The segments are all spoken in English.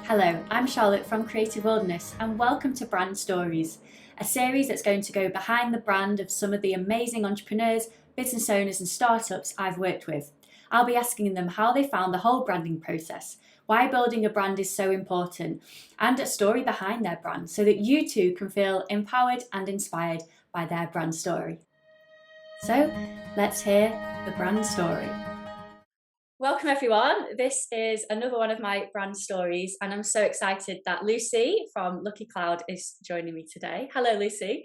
Hello, I'm Charlotte from Creative Wilderness, and welcome to Brand Stories, a series that's going to go behind the brand of some of the amazing entrepreneurs, business owners, and startups I've worked with. I'll be asking them how they found the whole branding process, why building a brand is so important, and a story behind their brand so that you too can feel empowered and inspired by their brand story. So, let's hear the brand story. Welcome everyone. This is another one of my brand stories, and I'm so excited that Lucy from Lucky Cloud is joining me today. Hello, Lucy.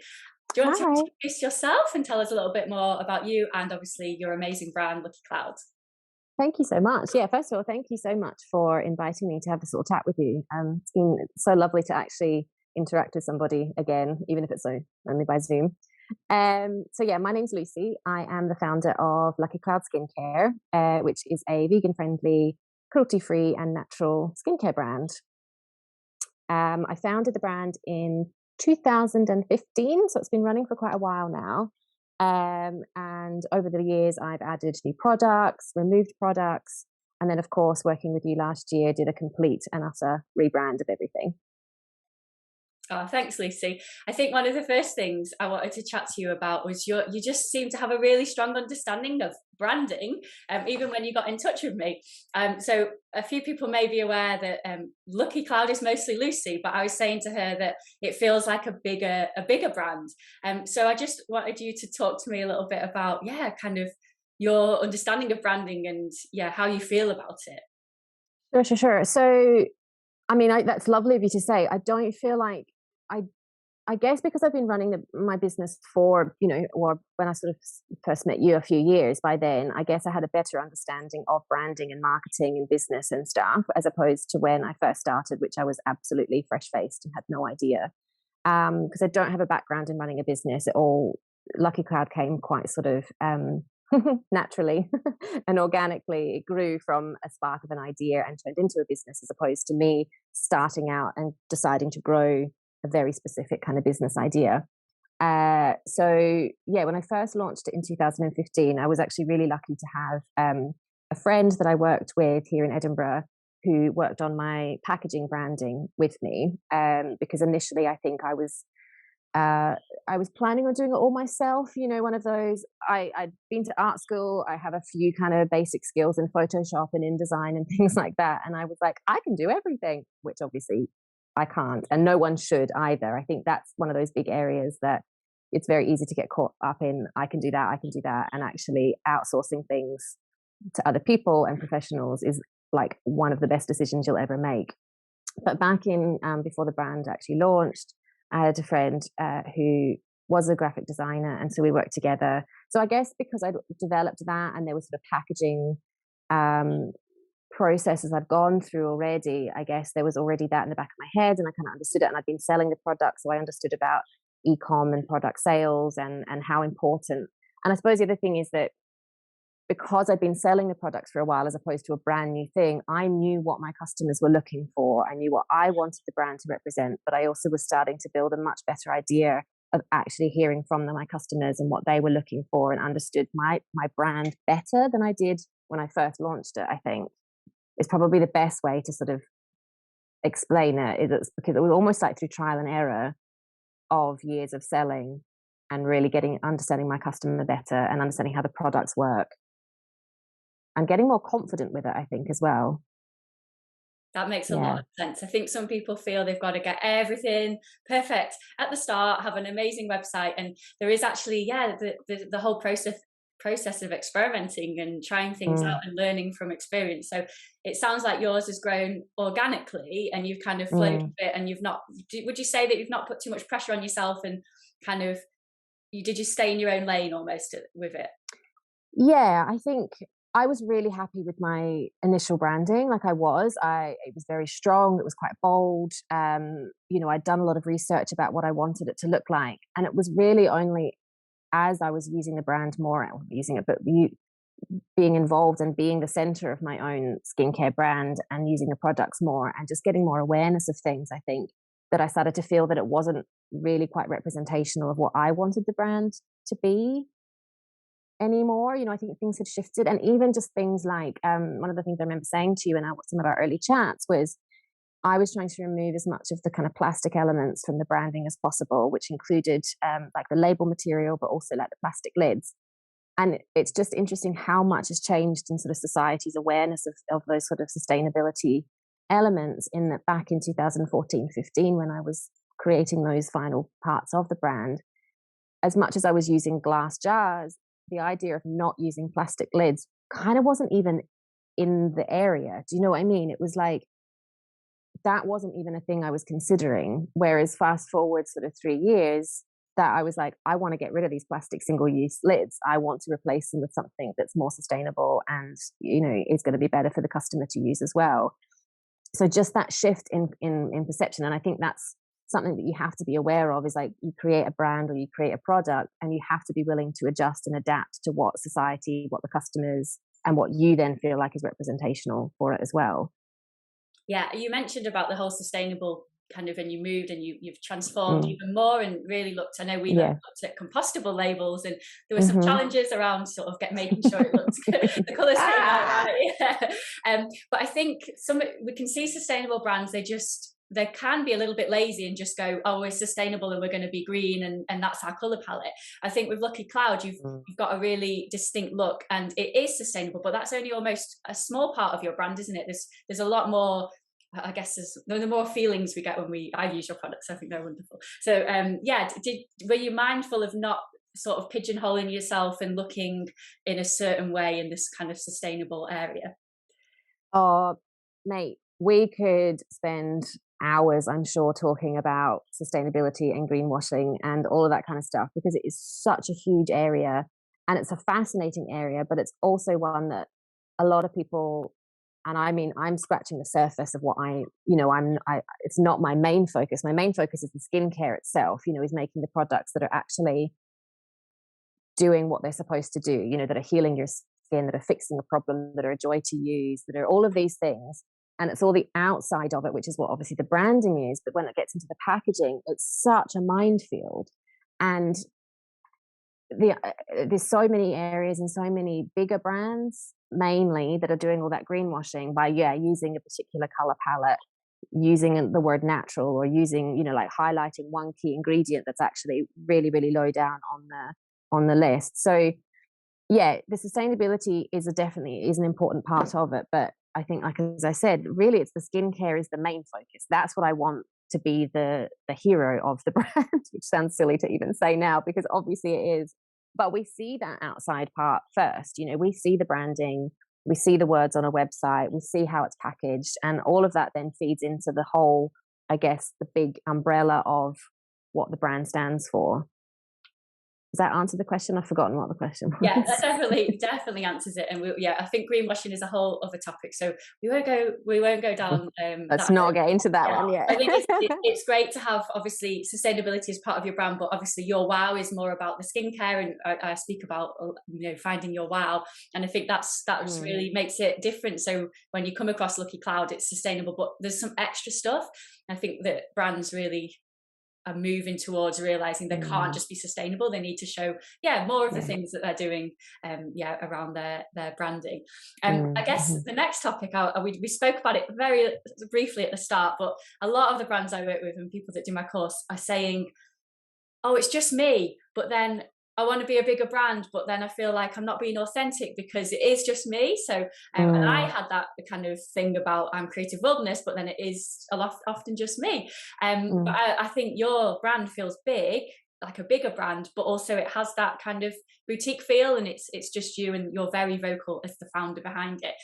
Do you want to Hi. introduce yourself and tell us a little bit more about you and obviously your amazing brand, Lucky Cloud? Thank you so much. Yeah, first of all, thank you so much for inviting me to have this little chat with you. It's been so lovely to actually interact with somebody again, even if it's only by Zoom. So yeah, my name's Lucy. I am the founder of Lucky Cloud Skincare, which is a vegan-friendly, cruelty-free, and natural skincare brand. I founded the brand in 2015, so it's been running for quite a while now. And over the years, I've added new products, removed products, and then, of course, working with you last year, did a complete and utter rebrand of everything. Oh, thanks, Lucy. I think one of the first things I wanted to chat to you about was you just seem to have a really strong understanding of branding, even when you got in touch with me. So a few people may be aware that Lucky Cloud is mostly Lucy, but I was saying to her that it feels like a bigger brand. So I just wanted you to talk to me a little bit about, kind of your understanding of branding and how you feel about it. Sure. So, I mean, that's lovely of you to say. I don't feel like I I guess because I've been running my business for, or when I sort of first met you a few years, by then, I guess I had a better understanding of branding and marketing and business and stuff, as opposed to when I first started, which I was absolutely fresh faced and had no idea. Because I don't have a background in running a business at all. Lucky Cloud came quite sort of naturally and organically. It grew from a spark of an idea and turned into a business, as opposed to me starting out and deciding to grow a very specific kind of business idea. So yeah, when I first launched it in 2015, I was actually really lucky to have a friend that I worked with here in Edinburgh who worked on my packaging branding with me. Because initially, I think I was planning on doing it all myself. One of those. I'd been to art school. I have a few kind of basic skills in Photoshop and InDesign and things like that. And I was like, I can do everything, which obviously I can't, and no one should either. I think that's one of those big areas that it's very easy to get caught up in. I can do that, and actually outsourcing things to other people and professionals is like one of the best decisions you'll ever make. But back in before the brand actually launched, I had a friend who was a graphic designer, and so we worked together. So I guess because I'd developed that, and there was sort of packaging processes I'd gone through already, I guess there was already that in the back of my head, and I kind of understood it, and I'd been selling the product, so I understood about e-com and product sales and how important. And I suppose the other thing is that because I'd been selling the products for a while as opposed to a brand new thing, I knew what my customers were looking for. I knew what I wanted the brand to represent, but I also was starting to build a much better idea of actually hearing from my customers and what they were looking for, and understood my brand better than I did when I first launched it, I think. Is probably the best way to sort of explain it. It's because it was almost like through trial and error of years of selling and really understanding my customer better and understanding how the products work and getting more confident with it, I think, as well. That makes a lot Yeah. of sense. I think some people feel they've got to get everything perfect at the start, have an amazing website, and there is actually, the whole process of experimenting and trying things out Mm, and learning from experience. So it sounds like yours has grown organically, and you've kind of flowed mm. with it, and you've not. Would you say that you've not put too much pressure on yourself, and kind of you stay in your own lane almost with it? Yeah, I think I was really happy with my initial branding. Like it was very strong. It was quite bold. I'd done a lot of research about what I wanted it to look like, and it was really only as I was using the brand more, using it, but being involved and being the center of my own skincare brand and using the products more and just getting more awareness of things, I think, that I started to feel that it wasn't really quite representational of what I wanted the brand to be anymore. I think things had shifted, and even just things like one of the things I remember saying to you in some of our early chats was I was trying to remove as much of the kind of plastic elements from the branding as possible, which included like the label material, but also like the plastic lids. And it's just interesting how much has changed in sort of society's awareness of those sort of sustainability elements in that back in 2014-15 when I was creating those final parts of the brand. As much as I was using glass jars, the idea of not using plastic lids kind of wasn't even in the area. Do you know what I mean? It was like that wasn't even a thing I was considering. Whereas fast forward sort of 3 years, that I was like, I want to get rid of these plastic single-use lids. I want to replace them with something that's more sustainable and, is going to be better for the customer to use as well. So just that shift in perception. And I think that's something that you have to be aware of is like you create a brand or you create a product and you have to be willing to adjust and adapt to what society, what the customers, and what you then feel like is representational for it as well. Yeah, you mentioned about the whole sustainable kind of, and you moved and you've transformed even more and really looked, I know we looked at compostable labels and there were some challenges around sort of making sure it looked good, the colours came out right. Yeah. But I think we can see sustainable brands, they can be a little bit lazy and just go, oh, we're sustainable and we're going to be green and that's our colour palette. I think with Lucky Cloud, you've got a really distinct look and it is sustainable, but that's only almost a small part of your brand, isn't it? There's a lot more. I guess the more feelings we get when I use your products. I think they're wonderful. So were you mindful of not sort of pigeonholing yourself and looking in a certain way in this kind of sustainable area? Oh, mate, we could spend hours, I'm sure, talking about sustainability and greenwashing and all of that kind of stuff because it is such a huge area and it's a fascinating area, but it's also one that a lot of people, and I mean, I'm scratching the surface of what it's not my main focus. My main focus is the skincare itself, is making the products that are actually doing what they're supposed to do, that are healing your skin, that are fixing a problem, that are a joy to use, that are all of these things. And it's all the outside of it, which is what obviously the branding is. But when it gets into the packaging, it's such a minefield. And there's so many areas and so many bigger brands mainly that are doing all that greenwashing by using a particular color palette, using the word natural, or using like highlighting one key ingredient that's actually really, really low down on the list. So the sustainability is definitely an important part of it, but I think, like as I said, really it's the skincare is the main focus. That's what I want to be the hero of the brand, which sounds silly to even say now because obviously it is. But we see that outside part first. We see the branding, we see the words on a website, we see how it's packaged, and all of that then feeds into the whole, I guess, the big umbrella of what the brand stands for. Does that answer the question? I've forgotten what the question was. Yeah, that definitely answers it. And I think greenwashing is a whole other topic, so we won't go down. Let's not get into that one yet. I think it's great to have obviously sustainability as part of your brand, but obviously your wow is more about the skincare, and I speak about finding your wow, and I think that really makes it different. So when you come across Lucky Cloud, it's sustainable, but there's some extra stuff. I think that brands really are moving towards realizing they can't just be sustainable. They need to show more of the things that they're doing around their branding. I guess the next topic, we spoke about it very briefly at the start, but a lot of the brands I work with and people that do my course are saying, oh, it's just me, but then I want to be a bigger brand, but then I feel like I'm not being authentic because it is just me. So, and I had that kind of thing about creative wilderness, but then it is often just me. But I think your brand feels big, like a bigger brand, but also it has that kind of boutique feel, and it's just you, and you're very vocal as the founder behind it.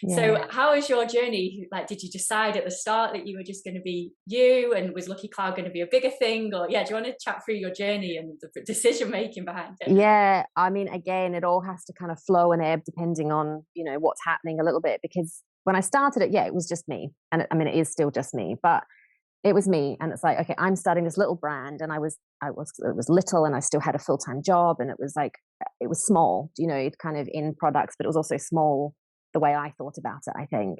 So how was your journey? Like, did you decide at the start that you were just going to be you, and was Lucky Cloud going to be a bigger thing? Or do you want to chat through your journey and the decision making behind it? I mean, again, it all has to kind of flow and ebb depending on what's happening a little bit, because when I started it, it was just me, and I mean it is still just me, but it was me. And it's like, okay, I'm starting this little brand, and it was little, and I still had a full-time job, and it was small, kind of in products, but it was also small the way I thought about it, I think.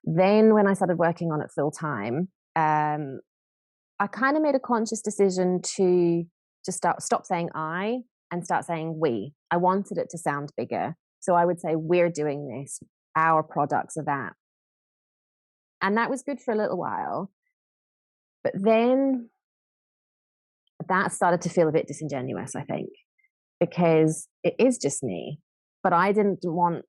Then when I started working on it full-time, I kind of made a conscious decision to stop saying I and start saying we. I wanted it to sound bigger. So I would say, we're doing this, our products are that. And that was good for a little while. But then that started to feel a bit disingenuous, I think, because it is just me. But I didn't want,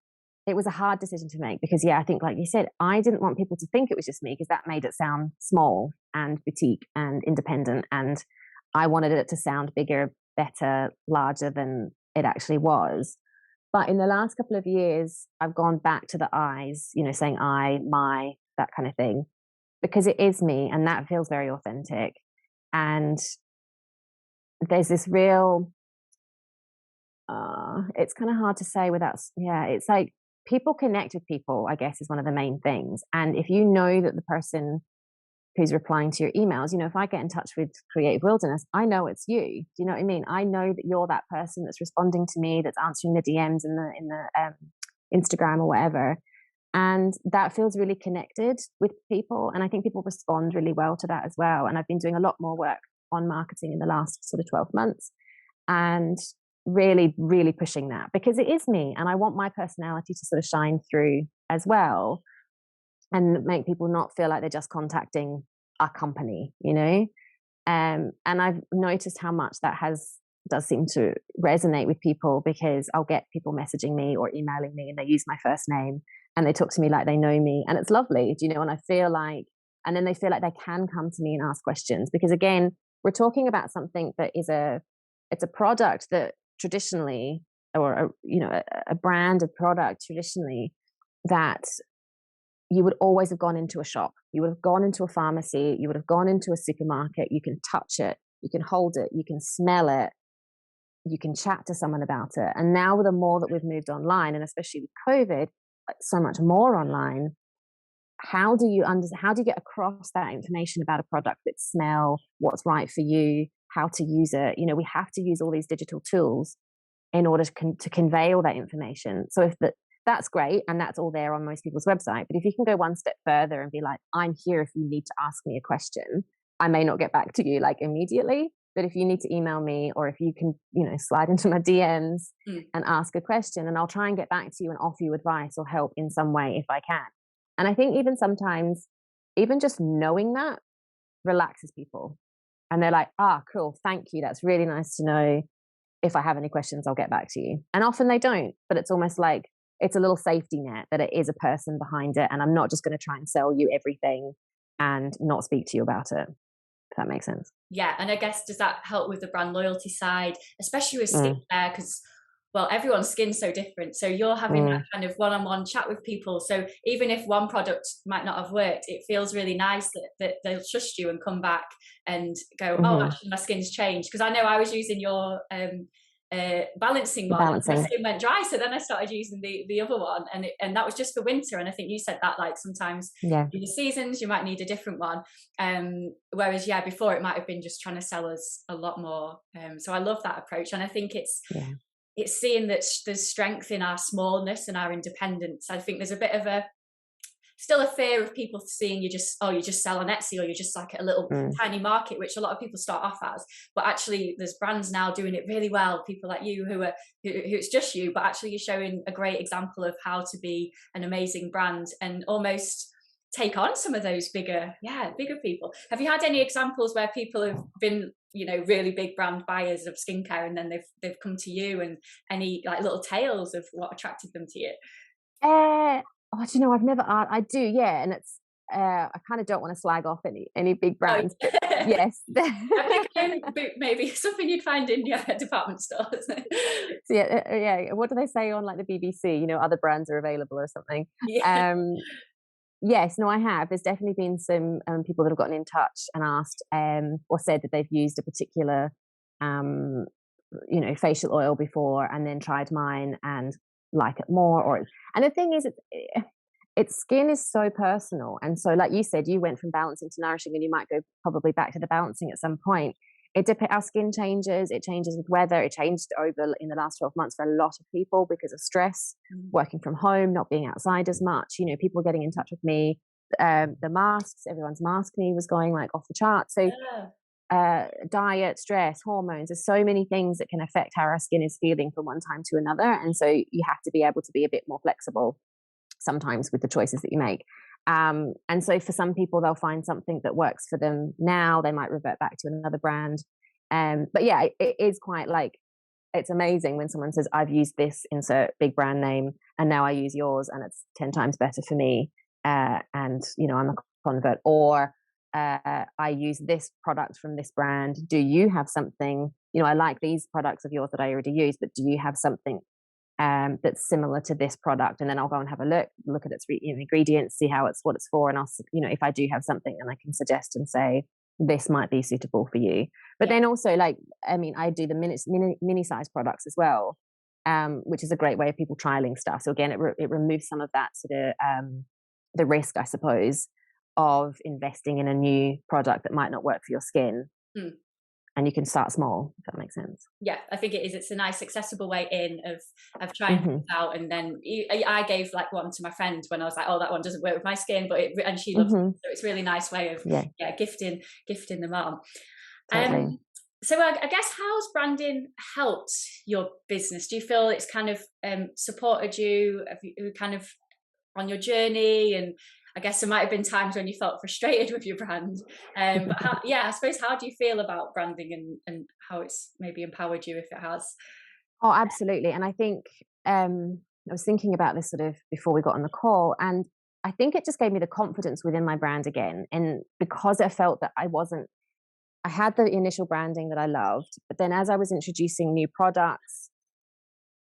it was a hard decision to make because, yeah, I think, like you said, I didn't want people to think it was just me because that made it sound small and boutique and independent. And I wanted it to sound bigger, better, larger than it actually was. But in the last couple of years, I've gone back to the I's, saying I, my, that kind of thing, because it is me and that feels very authentic. And there's this real, it's kind of hard to say without, it's like people connect with people, I guess, is one of the main things. And if you know that the person who's replying to your emails, if I get in touch with Creative Wilderness, I know it's you. Do you know what I mean? I know that you're that person that's responding to me, that's answering the DMs in the Instagram or whatever. And that feels really connected with people. And I think people respond really well to that as well. And I've been doing a lot more work on marketing in the last sort of 12 months and really, really pushing that because it is me. And I want my personality to sort of shine through as well and make people not feel like they're just contacting a company, and I've noticed how much that does seem to resonate with people because I'll get people messaging me or emailing me and they use my first name and they talk to me like they know me and it's lovely, and I feel like, and then they feel like they can come to me and ask questions because again, we're talking about something that is it's a product that traditionally, or a brand of product traditionally that you would always have gone into a shop. You would have gone into a pharmacy. You would have gone into a supermarket. You can touch it. You can hold it. You can smell it. You can chat to someone about it. And now the more that we've moved online, and especially with COVID, so much more online, how do you get across that information about a product, its smell, what's right for you, how to use it? We have to use all these digital tools in order to convey all that information. So if that's great, and that's all there on most people's website. But if you can go one step further and be like, I'm here if you need to ask me a question. I may not get back to you like immediately, but if you need to email me or if you can, slide into my DMs and ask a question, and I'll try and get back to you and offer you advice or help in some way if I can. And I think even sometimes, even just knowing that relaxes people. And they're like, cool, thank you. That's really nice to know. If I have any questions, I'll get back to you. And often they don't, but it's almost like, it's a little safety net that it is a person behind it. And I'm not just going to try and sell you everything and not speak to you about it. If that makes sense. Yeah. And I guess, does that help with the brand loyalty side, especially with skincare? Because, well, everyone's skin's so different. So you're having that kind of one-on-one chat with people. So even if one product might not have worked, it feels really nice that they'll trust you and come back and go, oh, actually my skin's changed. Because I know I was using your balancing one. My skin went dry, so then I started using the other one, and that was just for winter. And I think you said that like sometimes in the seasons you might need a different one, whereas before it might have been just trying to sell us a lot more. So I love that approach, and I think it's seeing that there's strength in our smallness and our independence. I think there's a bit of still a fear of people seeing you just sell on Etsy, or you're just like a little tiny market, which a lot of people start off as. But actually there's brands now doing it really well, people like you who it's just you, but actually you're showing a great example of how to be an amazing brand and almost take on some of those bigger people. Have you had any examples where people have been really big brand buyers of skincare and then they've come to you, and any like little tales of what attracted them to you? Do you know, I've never, I do, and it's, I kind of don't want to slag off any big brands. Yes. I think maybe something you'd find in your department stores. So what do they say on like the BBC? Other brands are available or something. Yes, no, I have. There's definitely been some people that have gotten in touch and asked or said that they've used a particular, facial oil before and then tried mine and like it more. And the thing is, its skin is so personal. And so, like you said, you went from balancing to nourishing, and you might go probably back to the balancing at some point. Our skin changes. It changes with weather. It changed over in the last 12 months for a lot of people because of stress, working from home, not being outside as much. People getting in touch with me. The masks, everyone's mask need was going like off the chart. So diet, stress, hormones. There's so many things that can affect how our skin is feeling from one time to another. And so you have to be able to be a bit more flexible sometimes with the choices that you make. And so for some people, they'll find something that works for them now. They might revert back to another brand. But yeah, it is quite like, it's amazing when someone says, I've used this insert big brand name and now I use yours and it's 10 times better for me. And, you know, I'm a convert. Or I use this product from this brand. Do you have something, you know, I like these products of yours that I already use, but do you have something that's similar to this product? And then I'll go and have a look at its ingredients, see what it's for. And I'll, you know, if I do have something, and I can suggest and say, this might be suitable for you. But then also, like, I mean, I do the mini size products as well, which is a great way of people trialing stuff. So again, it removes some of that sort of the risk, I suppose, of investing in a new product that might not work for your skin. And you can start small, if that makes sense. Yeah, I think it is. It's a nice accessible way in of trying things out. And then I gave like one to my friend when I was like, oh, that one doesn't work with my skin, and she loves it. So it's a really nice way of gifting the mom. Totally. So I guess, how's branding helped your business? Do you feel it's kind of supported you? Have you kind of on your journey? And I guess there might have been times when you felt frustrated with your brand. But I suppose, how do you feel about branding and how it's maybe empowered you, if it has? Oh, absolutely. And I think I was thinking about this sort of before we got on the call, and I think it just gave me the confidence within my brand again. And because I felt that I had the initial branding that I loved, but then as I was introducing new products,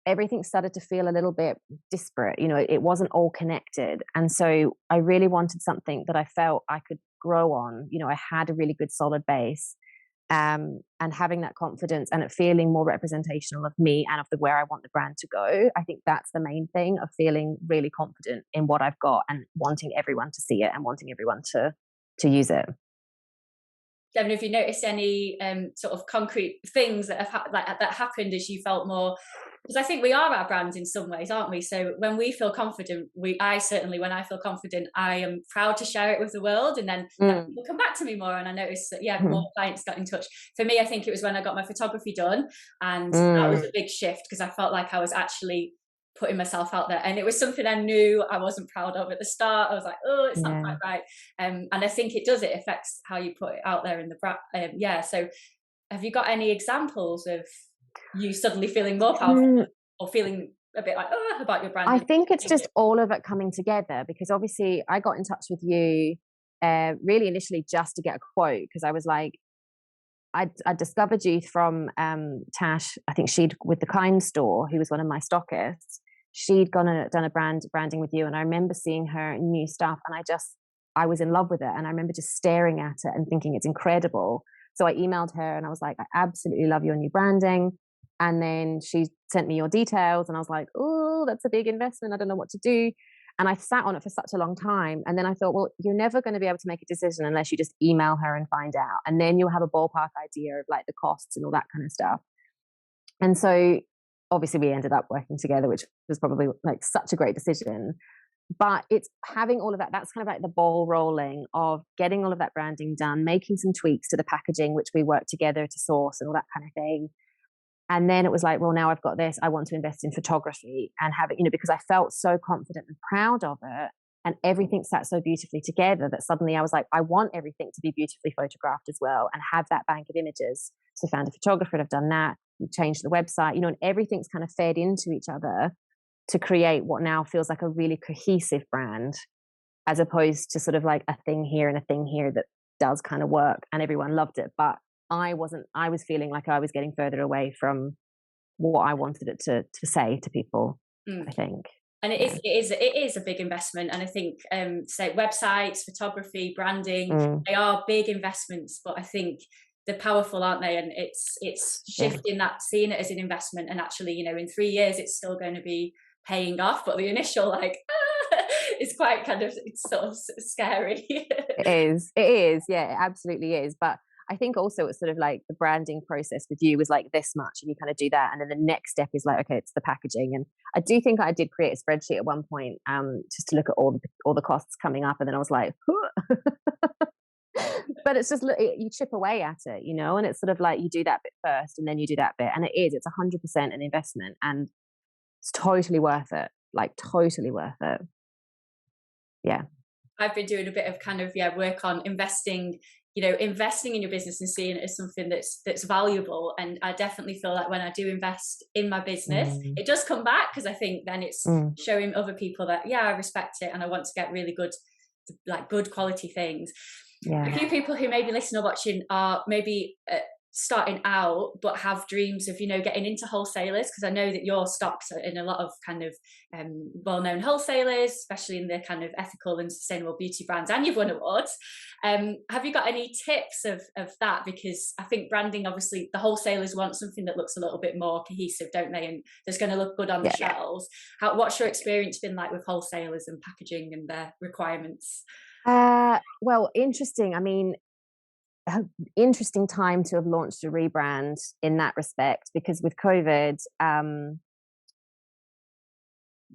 everything started to feel a little bit disparate. You know, it wasn't all connected. And so I really wanted something that I felt I could grow on. You know, I had a really good solid base, and having that confidence and it feeling more representational of me and of where I want the brand to go. I think that's the main thing, of feeling really confident in what I've got and wanting everyone to see it and wanting everyone to use it. Devin, have you noticed any sort of concrete things that have that happened as you felt more? Because I think we are our brands in some ways, aren't we? So when we feel confident, I certainly, when I feel confident, I am proud to share it with the world, and then people come back to me more. And I noticed that more clients got in touch. For me, I think it was when I got my photography done, and that was a big shift, because I felt like I was actually putting myself out there, and it was something I knew I wasn't proud of at the start. I was like, oh, it's not quite right. And I think it affects how you put it out there in the brand. So have you got any examples of you suddenly feeling more powerful, or feeling a bit like about your brand? I think it's just all of it coming together, because obviously I got in touch with you really initially just to get a quote, because I was like, I discovered you from Tash. I think she'd, with the Kind store, who was one of my stockists, she'd done a branding with you, and I remember seeing her new stuff, and I was in love with it, and I remember just staring at it and thinking it's incredible. So I emailed her and I was like, I absolutely love your new branding. And then she sent me your details, and I was like, oh, that's a big investment. I don't know what to do. And I sat on it for such a long time. And then I thought, well, you're never going to be able to make a decision unless you just email her and find out. And then you'll have a ballpark idea of like the costs and all that kind of stuff. And so obviously we ended up working together, which was probably like such a great decision. But it's having all of that, that's kind of like the ball rolling of getting all of that branding done, making some tweaks to the packaging, which we worked together to source and all that kind of thing. And then it was like, well, now I've got this, I want to invest in photography and have it, because I felt so confident and proud of it, and everything sat so beautifully together that suddenly I was like, I want everything to be beautifully photographed as well, and have that bank of images. So found a photographer, and I've done that. We've changed the website, and everything's kind of fed into each other to create what now feels like a really cohesive brand, as opposed to sort of like a thing here and a thing here that does kind of work and everyone loved it. But I was feeling like I was getting further away from what I wanted it to say to people, I think. And it is a big investment. And I think, say websites, photography, branding, they are big investments, but I think they're powerful, aren't they? And it's shifting that, seeing it as an investment, and actually, in 3 years, it's still going to be paying off. But the initial, is quite it's sort of scary. It is. Yeah, it absolutely is. But I think also it's sort of like the branding process with you was like this much, and you kind of do that. And then the next step is like, okay, it's the packaging. And I do think I did create a spreadsheet at one point, just to look at all the costs coming up. And then I was like, but it's just you chip away at it, you know, and it's sort of like you do that bit first and then you do that bit, and it's 100% an investment, and it's totally worth it, like totally worth it. Yeah. I've been doing a bit of kind of work on investing, investing in your business and seeing it as something that's valuable. And I definitely feel like when I do invest in my business, Mm. it does come back, because I think then it's Mm. showing other people that I respect it and I want to get really good, like good quality things. Yeah. A few people who maybe listen or watching are maybe starting out but have dreams of getting into wholesalers, because I know that your stocks are in a lot of kind of well-known wholesalers, especially in the kind of ethical and sustainable beauty brands, and you've won awards. Have you got any tips of that? Because I think branding, obviously the wholesalers want something that looks a little bit more cohesive, don't they, and that's going to look good on the shelves. What's your experience been like with wholesalers and packaging and their requirements? Well, interesting. I mean, interesting time to have launched a rebrand in that respect, because with COVID,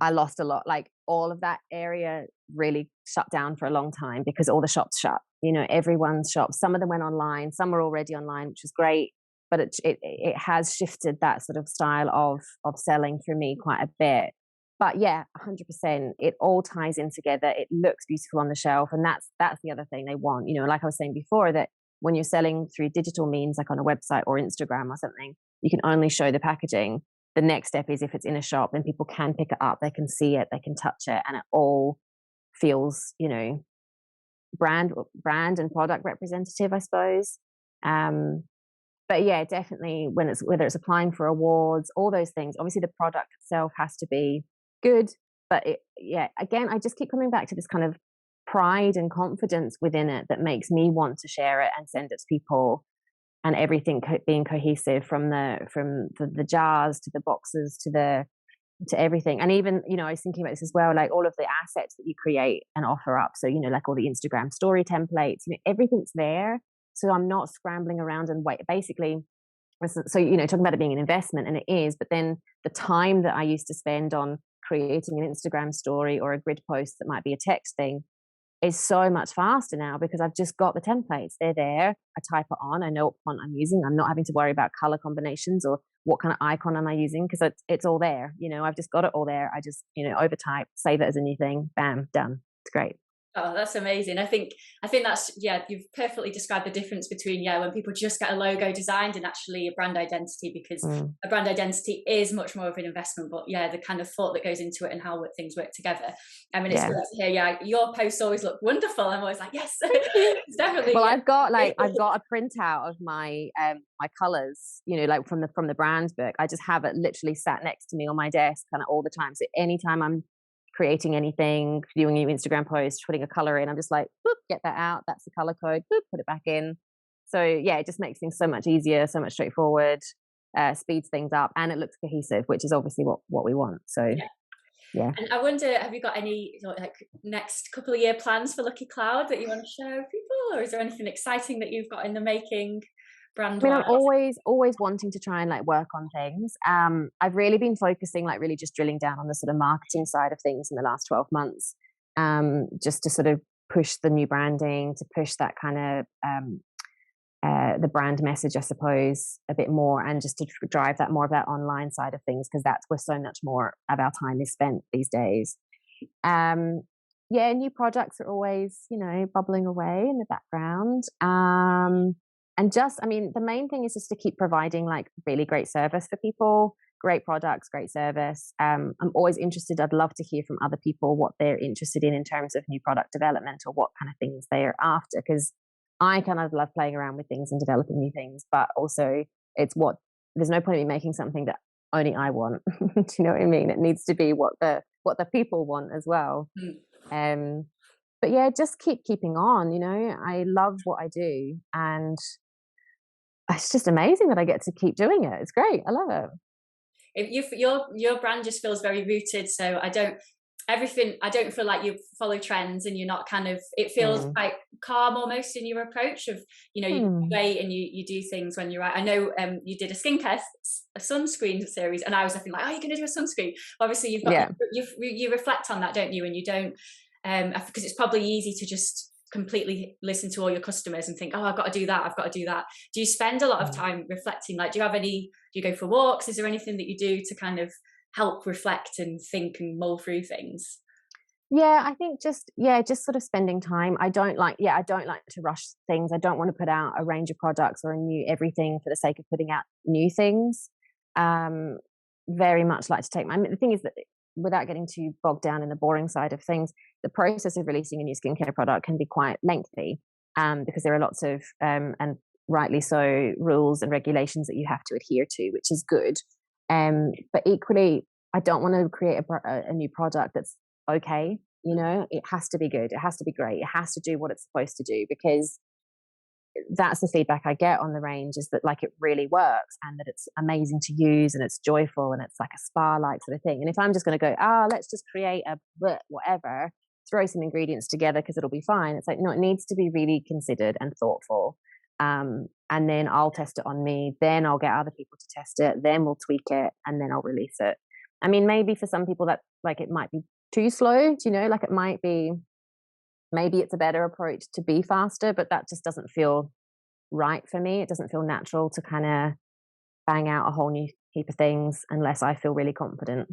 I lost a lot. Like all of that area really shut down for a long time because all the shops shut. You know, everyone's shops. Some of them went online. Some were already online, which was great. But it has shifted that sort of style of selling for me quite a bit. But yeah, 100%. It all ties in together. It looks beautiful on the shelf, and that's the other thing they want. You know, like I was saying before, that when you're selling through digital means, like on a website or Instagram or something, you can only show the packaging. The next step is if it's in a shop, then people can pick it up, they can see it, they can touch it, and it all feels, brand and product representative, I suppose. But yeah, definitely whether it's applying for awards, all those things. Obviously, the product itself has to be good, but again, I just keep coming back to this kind of pride and confidence within it that makes me want to share it and send it to people, and everything being cohesive from the jars to the boxes to everything. And even, I was thinking about this as well, like all of the assets that you create and offer up. So, like all the Instagram story templates, everything's there. So I'm not scrambling around and wait. Basically, so, talking about it being an investment, and it is, but then the time that I used to spend on creating an Instagram story or a grid post that might be a text thing is so much faster now, because I've just got the templates. They're there. I type it on. I know what font I'm using. I'm not having to worry about color combinations or what kind of icon am I using, because it's all there. I've just got it all there. I just, overtype, save it as a new thing. Bam, done. It's great. Oh, that's amazing. I think that's, you've perfectly described the difference between, when people just get a logo designed and actually a brand identity, because a brand identity is much more of an investment, but the kind of thought that goes into it and how things work together. I mean, it's good to hear, your posts always look wonderful. I'm always like, yes, it's definitely. Well, I've got a printout of my my colors, like from the brand book. I just have it literally sat next to me on my desk kind of all the time. So anytime I'm creating anything, doing a new Instagram post, putting a color in, I'm just like, boop, get that out. That's the color code. Boop, put it back in. So yeah, it just makes things so much easier, so much straightforward, speeds things up, and it looks cohesive, which is obviously what we want. So yeah. And I wonder, have you got any like next couple of year plans for Lucky Cloud that you want to share with people, or is there anything exciting that you've got in the making? I mean, I'm always wanting to try and like work on things. I've really been focusing, like really just drilling down on the sort of marketing side of things in the last 12 months, just to sort of push the new branding, to push that kind of the brand message, I suppose, a bit more, and just to drive that more of that online side of things, because that's where so much more of our time is spent these days. New products are always, bubbling away in the background. And the main thing is just to keep providing like really great service for people, great products, great service. I'm always interested. I'd love to hear from other people what they're interested in terms of new product development or what kind of things they are after, because I kind of love playing around with things and developing new things, but also there's no point in me making something that only I want. Do you know what I mean? It needs to be what the people want as well. But yeah, just keeping on, I love what I do, and it's just amazing that I get to keep doing it. It's great. I love it. Your brand just feels very rooted. So I don't feel like you follow trends, and you're not it feels quite calm almost in your approach of, you wait and you do things when you're right. I know you did a sunscreen series, and I was thinking like, oh, you're going to do a sunscreen. Obviously you've got, you reflect on that, don't you? And you don't, because it's probably easy to just completely listen to all your customers and think, oh, I've got to do that, I've got to do that? Do you spend a lot of time reflecting? Like, do you go for walks? Is there anything that you do to kind of help reflect and think and mull through things? Yeah, I think just sort of spending time. I don't like to rush things. I don't want to put out a range of products or a new everything for the sake of putting out new things. Um, Very much like to take my, I mean, the thing is that without getting too bogged down in the boring side of things, the process of releasing a new skincare product can be quite lengthy, because there are lots of, and rightly so, rules and regulations that you have to adhere to, which is good. But equally, I don't want to create a new product that's okay. You know, it has to be good. It has to be great. It has to do what it's supposed to do, because that's the feedback I get on the range, is that like it really works and that it's amazing to use and it's joyful and it's like a spa-like sort of thing. And if I'm just going to go, let's just create a whatever, throw some ingredients together because it'll be fine. It's like, no, it needs to be really considered and thoughtful. And then I'll test it on me. Then I'll get other people to test it. Then we'll tweak it and then I'll release it. I mean, maybe for some people that like it might be too slow, you know, like it might be, maybe it's a better approach to be faster, but that just doesn't feel right for me. It doesn't feel natural to kind of bang out a whole new heap of things unless I feel really confident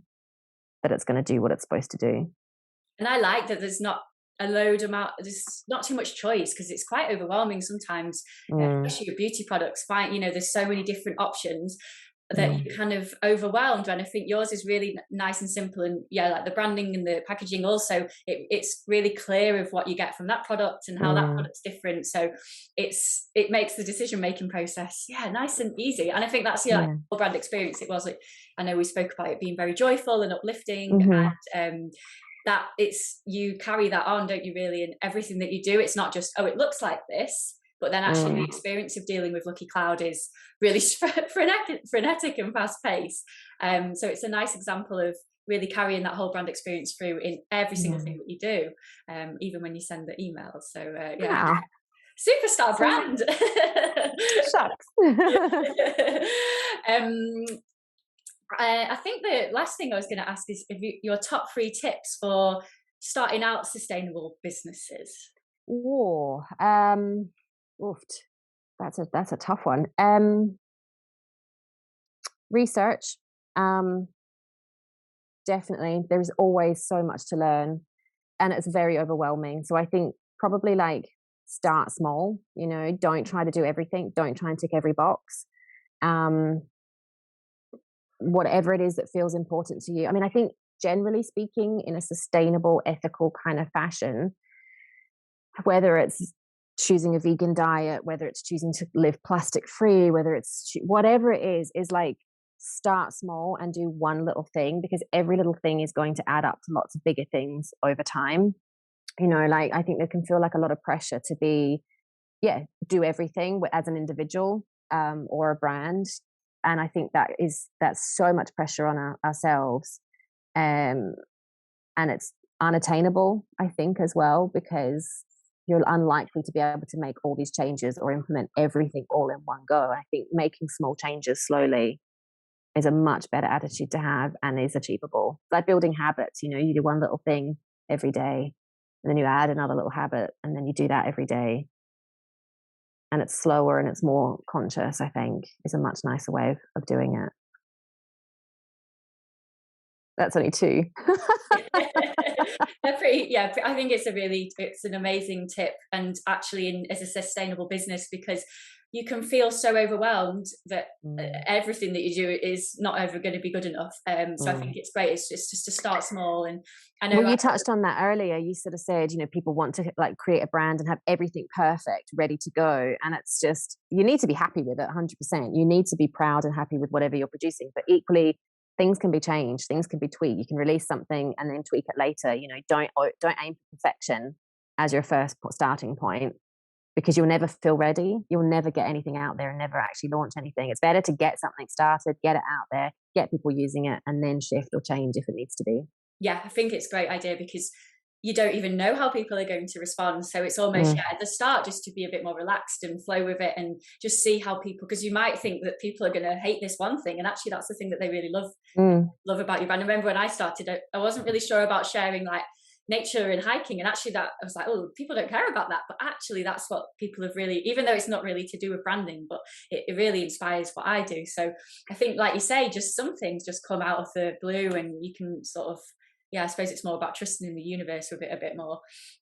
that it's going to do what it's supposed to do. And I like that there's not there's not too much choice, because it's quite overwhelming sometimes, especially with beauty products. There's so many different options that you're kind of overwhelmed. And I think yours is really nice and simple, and like the branding and the packaging also, it's really clear of what you get from that product and how that product's different. So it makes the decision making process nice and easy. And I think that's like whole brand experience. It was like, I know we spoke about it being very joyful and uplifting, and that you carry that on, don't you, really, in everything that you do. It's not just, it looks like this, but then actually the experience of dealing with Lucky Cloud is really frenetic and fast paced. So it's a nice example of really carrying that whole brand experience through in every single thing that you do, even when you send the emails. So superstar brand. Shucks. I think the last thing I was going to ask is your top 3 tips for starting out sustainable businesses. That's a tough one. Research, definitely. There's always so much to learn, and it's very overwhelming. So I think probably like start small. You know, don't try to do everything. Don't try and tick every box. Whatever it is that feels important to you. I mean, I think generally speaking, in a sustainable, ethical kind of fashion, whether it's choosing a vegan diet, whether it's choosing to live plastic free, whether it's whatever it is like start small and do one little thing, because every little thing is going to add up to lots of bigger things over time. You know, like I think there can feel like a lot of pressure to do everything as an individual, or a brand. And I think that's so much pressure on ourselves. And it's unattainable, I think, as well, because you're unlikely to be able to make all these changes or implement everything all in one go. I think making small changes slowly is a much better attitude to have and is achievable. It's like building habits, you know, you do one little thing every day and then you add another little habit and then you do that every day. And it's slower and it's more conscious, I think, is a much nicer way of doing it. That's only 2. I think it's an amazing tip, and actually as a sustainable business, because you can feel so overwhelmed that everything that you do is not ever going to be good enough. So I think it's great. It's just to start small. And I know you touched on that earlier. You sort of said, you know, people want to like create a brand and have everything perfect, ready to go. And it's just, you need to be happy with it 100%. You need to be proud and happy with whatever you're producing. But equally, things can be changed, things can be tweaked. You can release something and then tweak it later. You know, don't aim for perfection as your first starting point, because you'll never feel ready. You'll never get anything out there and never actually launch anything. It's better to get something started, get it out there, get people using it, and then shift or change if it needs to be. Yeah, I think it's a great idea, because you don't even know how people are going to respond. So it's almost at the start just to be a bit more relaxed and flow with it and just see how people, because you might think that people are going to hate this one thing, and actually that's the thing that they really love about your brand. I remember when I started, I wasn't really sure about sharing like nature and hiking. And actually that I was like, oh, people don't care about that, but actually that's what people have really, even though it's not really to do with branding, but it really inspires what I do. So I think, like you say, just some things just come out of the blue, and you can sort of, yeah, I suppose it's more about trusting in the universe with it a bit more.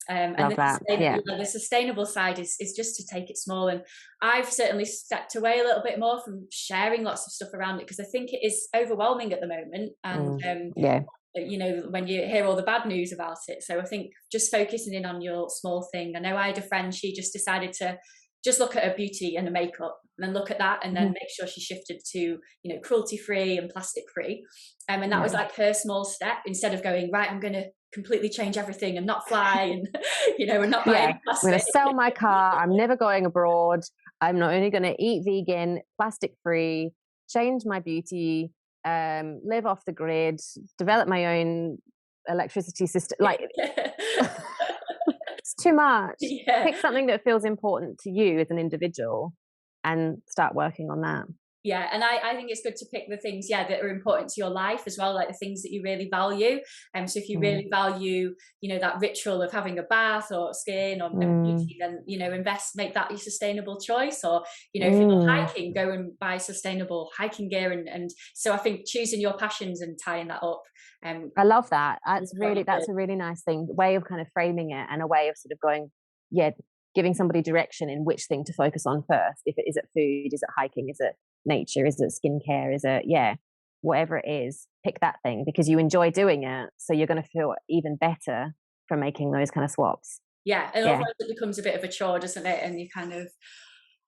And Love that. Yeah. the sustainable side is just to take it small. And I've certainly stepped away a little bit more from sharing lots of stuff around it, because I think it is overwhelming at the moment. And Yeah. you know, when you hear all the bad news about it. So I think just focusing in on your small thing. I know I had a friend, she just decided to just look at her beauty and the makeup, and then look at that, and then make sure she shifted to, you know, cruelty free and plastic free. And that was like her small step, instead of going, right, I'm going to completely change everything and not fly and, you know, and not buy any I'm going to plastic. sell my car. I'm never going abroad. I'm not only going to eat vegan, plastic free, change my beauty, live off the grid, develop my own electricity system. Like, it's too much. Yeah. Pick something that feels important to you as an individual and start working on that. Yeah, and I think it's good to pick the things, yeah, that are important to your life as well, like the things that you really value. So if you really value, you know, that ritual of having a bath or skin or beauty, then, you know, make that your sustainable choice. Or, you know, if you love hiking, go and buy sustainable hiking gear. And so I think choosing your passions and tying that up. I love that. That's a really nice thing, way of kind of framing it, and a way of sort of going, giving somebody direction in which thing to focus on first. If it is it food, is it hiking, is it nature, is it skincare, is it whatever it is, pick that thing because you enjoy doing it, so you're going to feel even better from making those kind of swaps. And otherwise it becomes a bit of a chore, doesn't it? And you kind of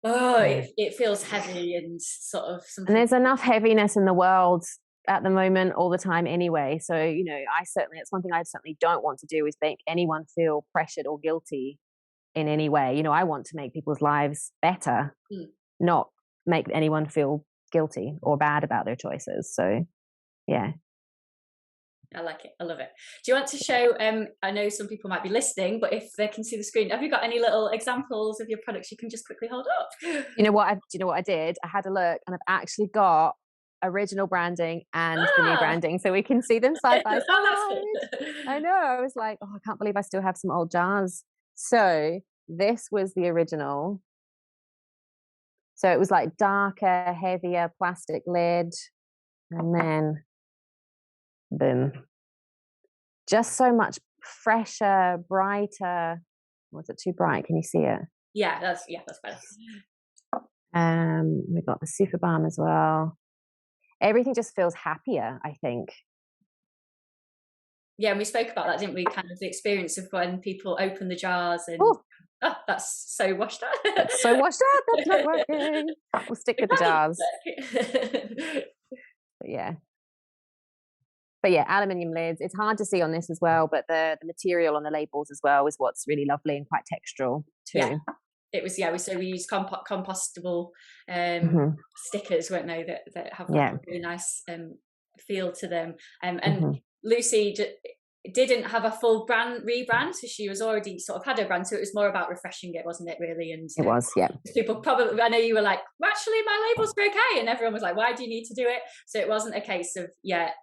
it feels heavy and sort of something. And there's enough heaviness in the world at the moment all the time anyway, so you know, it's one thing I certainly don't want to do is make anyone feel pressured or guilty in any way. You know, I want to make people's lives better, not make anyone feel guilty or bad about their choices. So yeah, I like it. I love it. Do you want to show, I know some people might be listening, but if they can see the screen, have you got any little examples of your products you can just quickly hold up? You know what I did? I had a look, and I've actually got original branding and the new branding, so we can see them side by side. I know. I was like, oh, I can't believe I still have some old jars. So this was the original. So it was like darker, heavier plastic lid, and then boom. Just so much fresher, brighter. Was it too bright? Can you see it? Yeah, that's better. We've got the super balm as well. Everything just feels happier, I think. Yeah, and we spoke about that, didn't we? Kind of the experience of when people open the jars and that's so washed out. That's so washed out. That's not working. We'll stick with the jars. But yeah, aluminium lids. It's hard to see on this as well, but the material on the labels as well is what's really lovely and quite textural too. Yeah. It was so we used compostable stickers, weren't they, that have that really nice feel to them. And Lucy didn't have a full rebrand, so she was already sort of had her brand, so it was more about refreshing it, wasn't it, really? And it was, people probably, I know you were like, well, actually my labels are okay, and everyone was like, why do you need to do it? So it wasn't a case of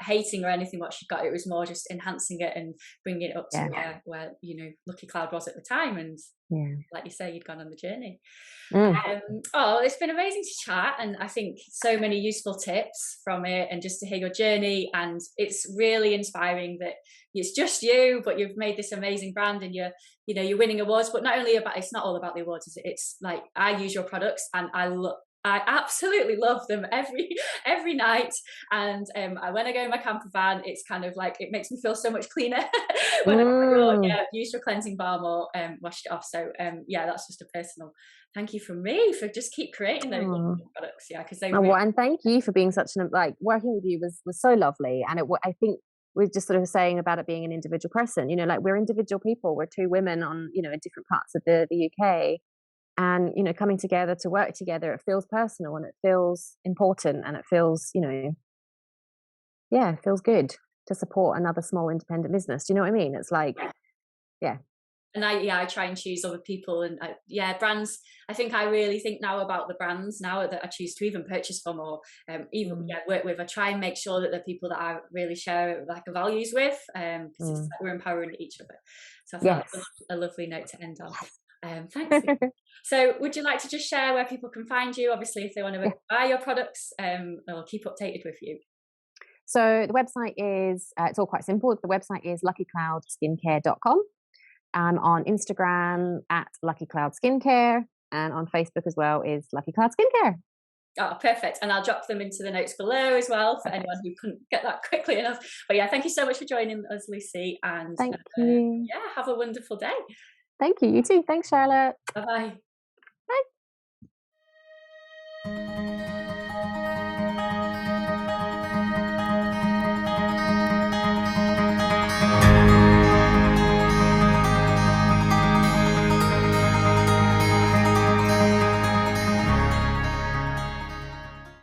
hating or anything what she got. It was more just enhancing it and bringing it up to where you know Lucky Cloud was at the time. And like you say, you'd gone on the journey. It's been amazing to chat, and I think so many useful tips from it, and just to hear your journey. And it's really inspiring that it's just you, but you've made this amazing brand, and you're winning awards. But not only it's not all about the awards, is it? It's like, I use your products and I absolutely love them every night. And when I go in my camper van, it's kind of like, it makes me feel so much cleaner when I used your cleansing balm or washed it off. So that's just a personal thank you from me for just keep creating those products. Because they and thank you for being such an working with you was so lovely. And I think we're just sort of saying about it being an individual person, you know, like we're individual people. We're two women on, you know, in different parts of the UK. And, you know, coming together to work together, it feels personal and it feels important, and it feels, you know, it feels good to support another small independent business. Do you know what I mean? It's like, And I try and choose other people, and brands. I think I really think now about the brands now that I choose to even purchase from, or even work with. I try and make sure that the people that I really share like values with, because it's like we're empowering each other. So I thought that's a lovely note to end on. Thanks. So would you like to just share where people can find you? Obviously, if they want to buy your products, or keep updated with you. So the website is, it's all quite simple. The website is luckycloudskincare.com. I'm on Instagram at Lucky Cloud Skincare, and on Facebook as well is Lucky Cloud Skincare. Oh, perfect. And I'll drop them into the notes below as well for anyone who couldn't get that quickly enough. But yeah, thank you so much for joining us, Lucy. And thank you. Yeah, have a wonderful day. Thank you. You too. Thanks, Charlotte. Bye-bye. Bye.